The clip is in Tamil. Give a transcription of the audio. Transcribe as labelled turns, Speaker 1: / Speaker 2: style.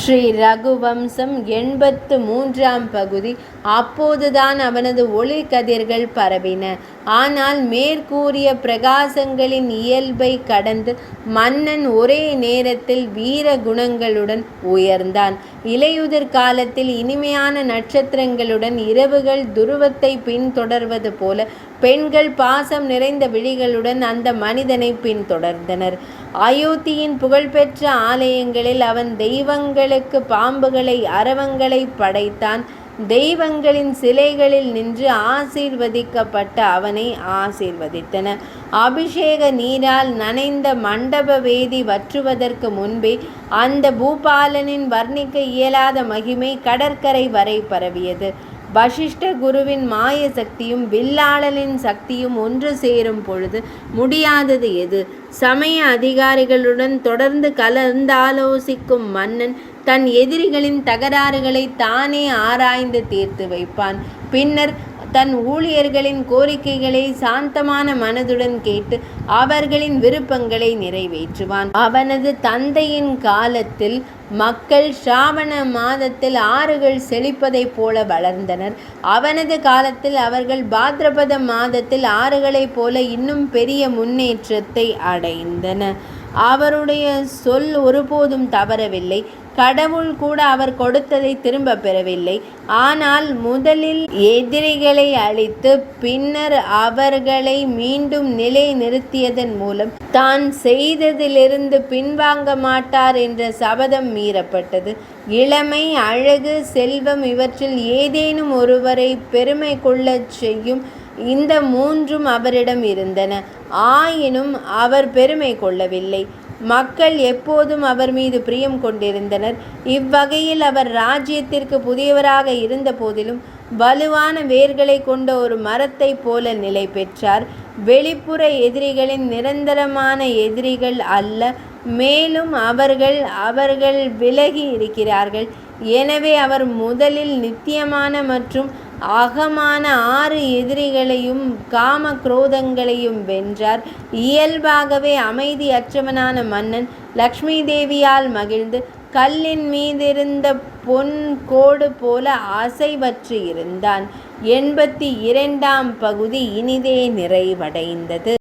Speaker 1: ஸ்ரீ ரகுவம்சம் 83ஆம் பகுதி. அப்போதுதான் அவனது ஒளிக்கதிர்கள் பரவின. ஆனால் மேற்கூறிய பிரகாசங்களின் இயல்பை கடந்து மன்னன் ஒரே நேரத்தில் வீர குணங்களுடன் உயர்ந்தான். இலையுதிர் காலத்தில் இனிமையான நட்சத்திரங்களுடன் இரவுகள் துருவத்தை பின்தொடர்வது போல பெண்கள் பாசம் நிறைந்த விழிகளுடன் அந்த மனிதனை பின்தொடர்ந்தனர். அயோத்தியின் புகழ்பெற்ற ஆலயங்களில் அவன் தெய்வங்களுக்கு பாம்புகளை அரவங்களை படைத்தான். தெய்வங்களின் சிலைகளில் நின்று ஆசீர்வதிக்கப்பட்ட அவனை ஆசீர்வதித்தன. அபிஷேக நீரால் நனைந்த மண்டப வேதி வற்றுவதற்கு முன்பே அந்த பூபாலனின் வர்ணிக்க இயலாத மகிமை கடற்கரை வரை பரவியது. வசிஷ்ட குருவின் மாய சக்தியும் வில்லாளனின் சக்தியும் ஒன்று சேரும் பொழுது முடியாதது எது? சமய அதிகாரிகளுடன் தொடர்ந்து கலந்தாலோசிக்கும் மன்னன் தன் எதிரிகளின் தகராறுகளை தானே ஆராய்ந்து தீர்த்து வைப்பான். பின்னர் தன் ஊழியர்களின் கோரிக்கைகளை சாந்தமான மனதுடன் கேட்டு அவர்களின் விருப்பங்களை நிறைவேற்றுவான். அவனது தந்தையின் காலத்தில் மக்கள் ஸ்ராவண மாதத்தில் ஆறுகள் செழிப்பதைப் போல வளர்ந்தனர். அவனது காலத்தில் அவர்கள் பாத்ரபத மாதத்தில் ஆறுகளைப் போல இன்னும் பெரிய முன்னேற்றத்தை அடைந்தனர். அவருடைய சொல் ஒருபோதும் தவறவில்லை. கடவுள் கூட அவர் கொடுத்ததை திரும்ப பெறவில்லை. ஆனால் முதலில் எதிரிகளை அழித்து பின்னர் அவர்களை மீண்டும் நிலை நிறுத்தியதன் மூலம் தான் செய்ததிலிருந்து பின்வாங்க மாட்டார் என்ற சபதம் மீறப்பட்டது. இளமை, அழகு, செல்வம் இவற்றில் ஏதேனும் ஒருவரை பெருமை கொள்ளச் செய்யும் இந்த மூன்றும் அவரிடம் இருந்தன. ஆயினும் அவர் பெருமை கொள்ளவில்லை. மக்கள் எப்போதும் அவர் மீது பிரியம் கொண்டிருந்தனர். இவ்வகையில் அவர் ராஜ்யத்திற்கு புதியவராக இருந்த போதிலும் வலுவான வேர்களை கொண்ட ஒரு மரத்தை போல நிலை பெற்றார். வெளிப்புற எதிரிகளின் நிரந்தரமான எதிரிகள் அல்ல, மேலும் அவர்கள் விலகி இருக்கிறார்கள். எனவே அவர் முதலில் நித்தியமான மற்றும் அகமான 6 எதிரிகளையும் காம குரோதங்களையும் வென்றார். இயல்பாகவே அமைதியற்றவனான மன்னன் லக்ஷ்மி தேவியால் மகிழ்ந்து கல்லின் மீதிருந்த பொன் கோடு போல அசைவற்று இருந்தான். 82ஆம் பகுதி இனிதே நிறைவடைந்தது.